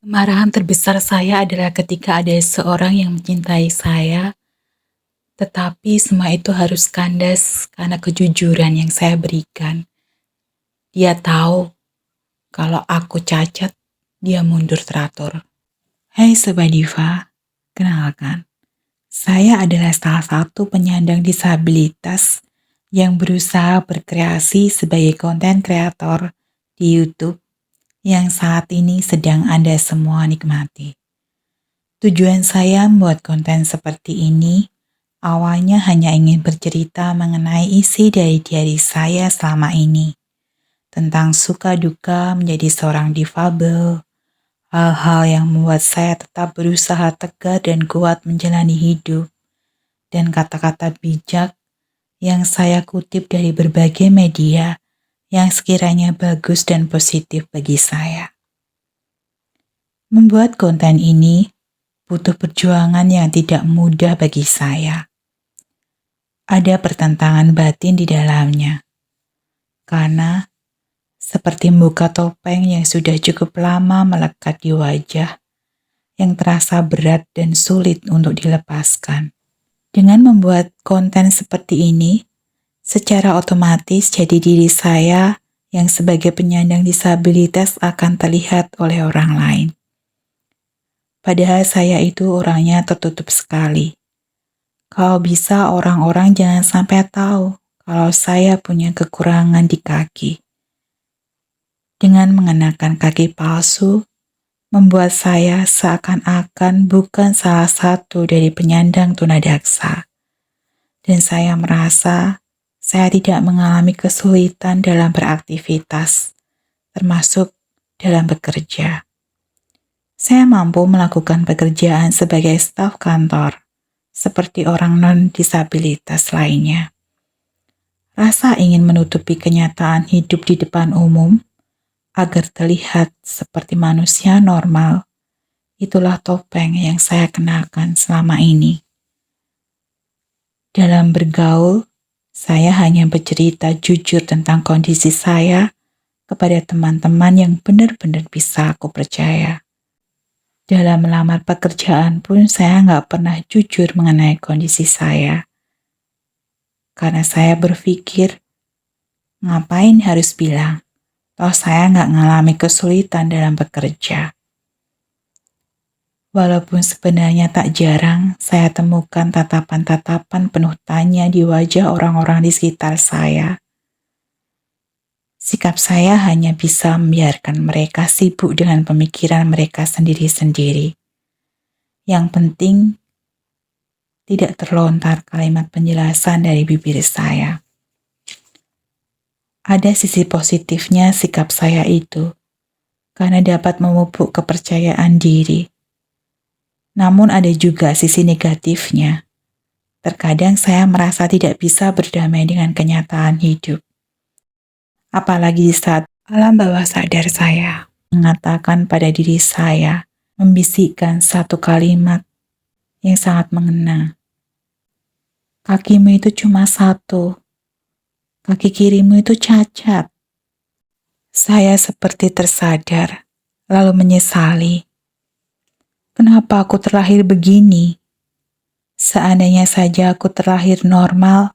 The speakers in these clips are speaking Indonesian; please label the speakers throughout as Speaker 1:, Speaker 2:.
Speaker 1: Kemarahan terbesar saya adalah ketika ada seorang yang mencintai saya, tetapi semua itu harus kandas karena kejujuran yang saya berikan. Dia tahu kalau aku cacat, dia mundur teratur. Hai Sobat Diva, kenalkan, saya adalah salah satu penyandang disabilitas yang berusaha berkreasi sebagai konten kreator di YouTube yang saat ini sedang Anda semua nikmati. Tujuan saya membuat konten seperti ini awalnya hanya ingin bercerita mengenai isi dari diari saya selama ini, tentang suka duka menjadi seorang difabel, hal-hal yang membuat saya tetap berusaha tegar dan kuat menjalani hidup, dan kata-kata bijak yang saya kutip dari berbagai media yang sekiranya bagus dan positif bagi saya. Membuat konten ini butuh perjuangan yang tidak mudah bagi saya. Ada pertentangan batin di dalamnya, karena seperti membuka topeng yang sudah cukup lama melekat di wajah, yang terasa berat dan sulit untuk dilepaskan. Dengan membuat konten seperti ini, secara otomatis jadi diri saya yang sebagai penyandang disabilitas akan terlihat oleh orang lain. Padahal saya itu orangnya tertutup sekali. Kalau bisa orang-orang jangan sampai tahu kalau saya punya kekurangan di kaki. Dengan mengenakan kaki palsu, membuat saya seakan-akan bukan salah satu dari penyandang tunadaksa. Dan saya merasa saya tidak mengalami kesulitan dalam beraktivitas, termasuk dalam bekerja. Saya mampu melakukan pekerjaan sebagai staf kantor, seperti orang non-disabilitas lainnya. Rasa ingin menutupi kenyataan hidup di depan umum agar terlihat seperti manusia normal, itulah topeng yang saya kenakan selama ini. Dalam bergaul, saya hanya bercerita jujur tentang kondisi saya kepada teman-teman yang benar-benar bisa aku percaya. Dalam melamar pekerjaan pun saya nggak pernah jujur mengenai kondisi saya. Karena saya berpikir, ngapain harus bilang, toh saya nggak ngalami kesulitan dalam bekerja. Walaupun sebenarnya tak jarang saya temukan tatapan-tatapan penuh tanya di wajah orang-orang di sekitar saya. Sikap saya hanya bisa membiarkan mereka sibuk dengan pemikiran mereka sendiri-sendiri. Yang penting, tidak terlontar kalimat penjelasan dari bibir saya. Ada sisi positifnya sikap saya itu, karena dapat memupuk kepercayaan diri. Namun ada juga sisi negatifnya. Terkadang saya merasa tidak bisa berdamai dengan kenyataan hidup. Apalagi di saat alam bawah sadar saya mengatakan pada diri saya, membisikkan satu kalimat yang sangat mengena. Kakimu itu cuma satu, kaki kirimu itu cacat. Saya seperti tersadar, lalu menyesali. Kenapa aku terlahir begini? Seandainya saja aku terlahir normal,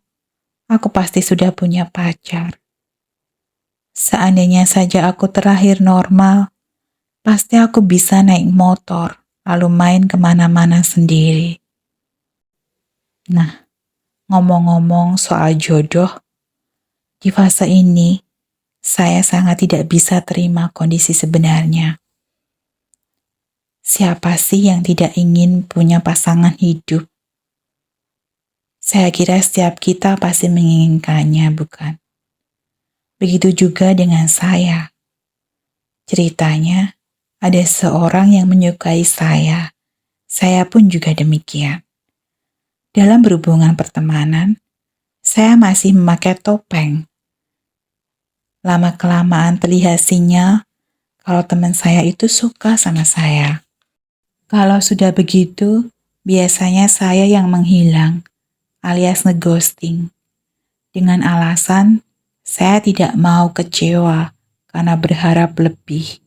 Speaker 1: aku pasti sudah punya pacar. Seandainya saja aku terlahir normal, pasti aku bisa naik motor, lalu main kemana-mana sendiri. Nah, ngomong-ngomong soal jodoh, di fase ini, saya sangat tidak bisa terima kondisi sebenarnya. Siapa sih yang tidak ingin punya pasangan hidup? Saya kira setiap kita pasti menginginkannya, bukan? Begitu juga dengan saya. Ceritanya, ada seorang yang menyukai saya. Saya pun juga demikian. Dalam berhubungan pertemanan, saya masih memakai topeng. Lama-kelamaan terlihat sinyal kalau teman saya itu suka sama saya. Kalau sudah begitu, biasanya saya yang menghilang, alias ngeghosting. Dengan alasan, saya tidak mau kecewa karena berharap lebih.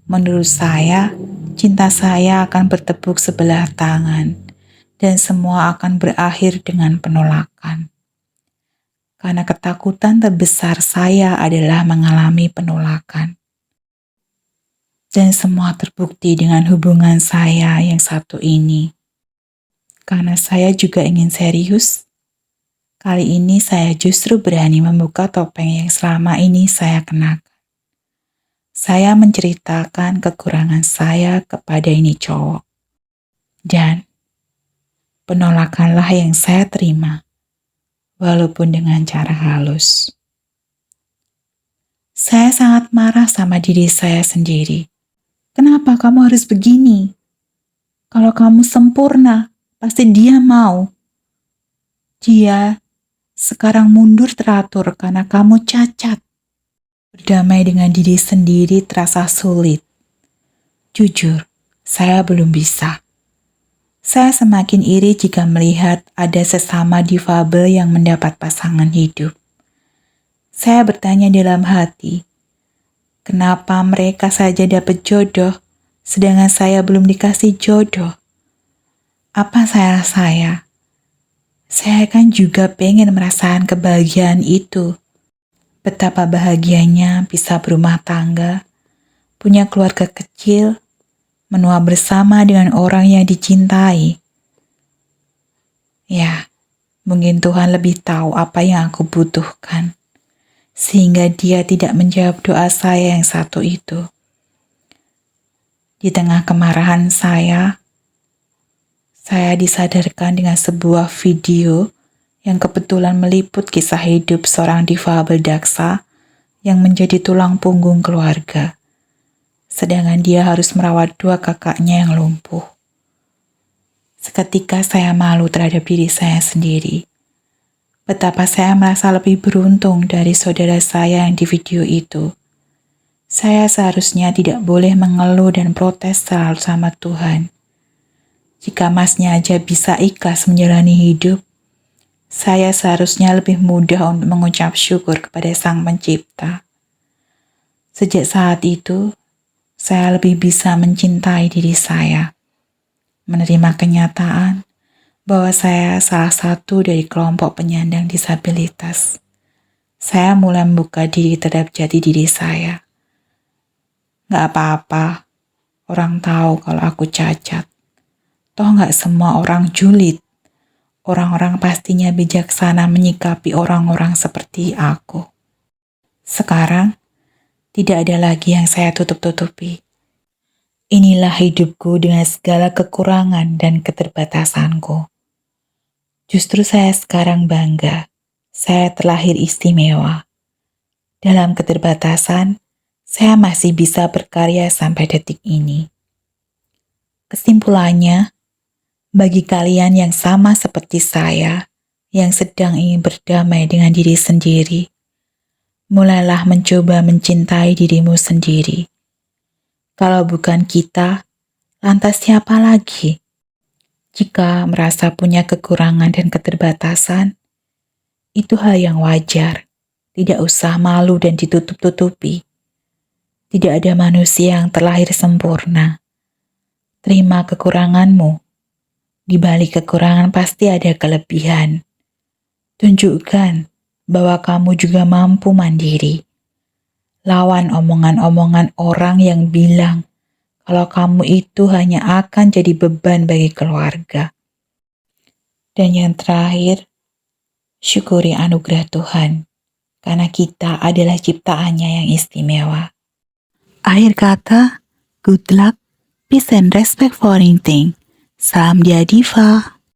Speaker 1: Menurut saya, cinta saya akan bertepuk sebelah tangan, dan semua akan berakhir dengan penolakan. Karena ketakutan terbesar saya adalah mengalami penolakan. Dan semua terbukti dengan hubungan saya yang satu ini. Karena saya juga ingin serius, kali ini saya justru berani membuka topeng yang selama ini saya kenakan. Saya menceritakan kekurangan saya kepada ini cowok. Dan penolakanlah yang saya terima, walaupun dengan cara halus. Saya sangat marah sama diri saya sendiri. Kenapa kamu harus begini? Kalau kamu sempurna, pasti dia mau. Dia sekarang mundur teratur karena kamu cacat. Berdamai dengan diri sendiri terasa sulit. Jujur, saya belum bisa. Saya semakin iri jika melihat ada sesama difabel yang mendapat pasangan hidup. Saya bertanya dalam hati, kenapa mereka saja dapat jodoh, sedangkan saya belum dikasih jodoh? Apa salah saya? Saya kan juga pengen merasakan kebahagiaan itu. Betapa bahagianya bisa berumah tangga, punya keluarga kecil, menua bersama dengan orang yang dicintai. Ya, mungkin Tuhan lebih tahu apa yang aku butuhkan, sehingga Dia tidak menjawab doa saya yang satu itu. Di tengah kemarahan saya disadarkan dengan sebuah video yang kebetulan meliput kisah hidup seorang difabel daksa yang menjadi tulang punggung keluarga, sedangkan dia harus merawat dua kakaknya yang lumpuh. Seketika saya malu terhadap diri saya sendiri. Betapa saya merasa lebih beruntung dari saudara saya yang di video itu. Saya seharusnya tidak boleh mengeluh dan protes selalu sama Tuhan. Jika masnya aja bisa ikhlas menjalani hidup, saya seharusnya lebih mudah untuk mengucap syukur kepada Sang Pencipta. Sejak saat itu, saya lebih bisa mencintai diri saya, menerima kenyataan bahwa saya salah satu dari kelompok penyandang disabilitas. Saya mulai membuka diri terhadap jati diri saya. Gak apa-apa, orang tahu kalau aku cacat. Toh gak semua orang julid. Orang-orang pastinya bijaksana menyikapi orang-orang seperti aku. Sekarang, tidak ada lagi yang saya tutup-tutupi. Inilah hidupku dengan segala kekurangan dan keterbatasanku. Justru saya sekarang bangga. Saya terlahir istimewa. Dalam keterbatasan, saya masih bisa berkarya sampai detik ini. Kesimpulannya, bagi kalian yang sama seperti saya, yang sedang ingin berdamai dengan diri sendiri, mulailah mencoba mencintai dirimu sendiri. Kalau bukan kita, lantas siapa lagi? Jika merasa punya kekurangan dan keterbatasan, itu hal yang wajar. Tidak usah malu dan ditutup-tutupi. Tidak ada manusia yang terlahir sempurna. Terima kekuranganmu. Di balik kekurangan pasti ada kelebihan. Tunjukkan bahwa kamu juga mampu mandiri. Lawan omongan-omongan orang yang bilang kalau kamu itu hanya akan jadi beban bagi keluarga. Dan yang terakhir, syukuri anugerah Tuhan, karena kita adalah ciptaannya yang istimewa. Akhir kata, good luck, peace and respect for anything. Salam dia Diva.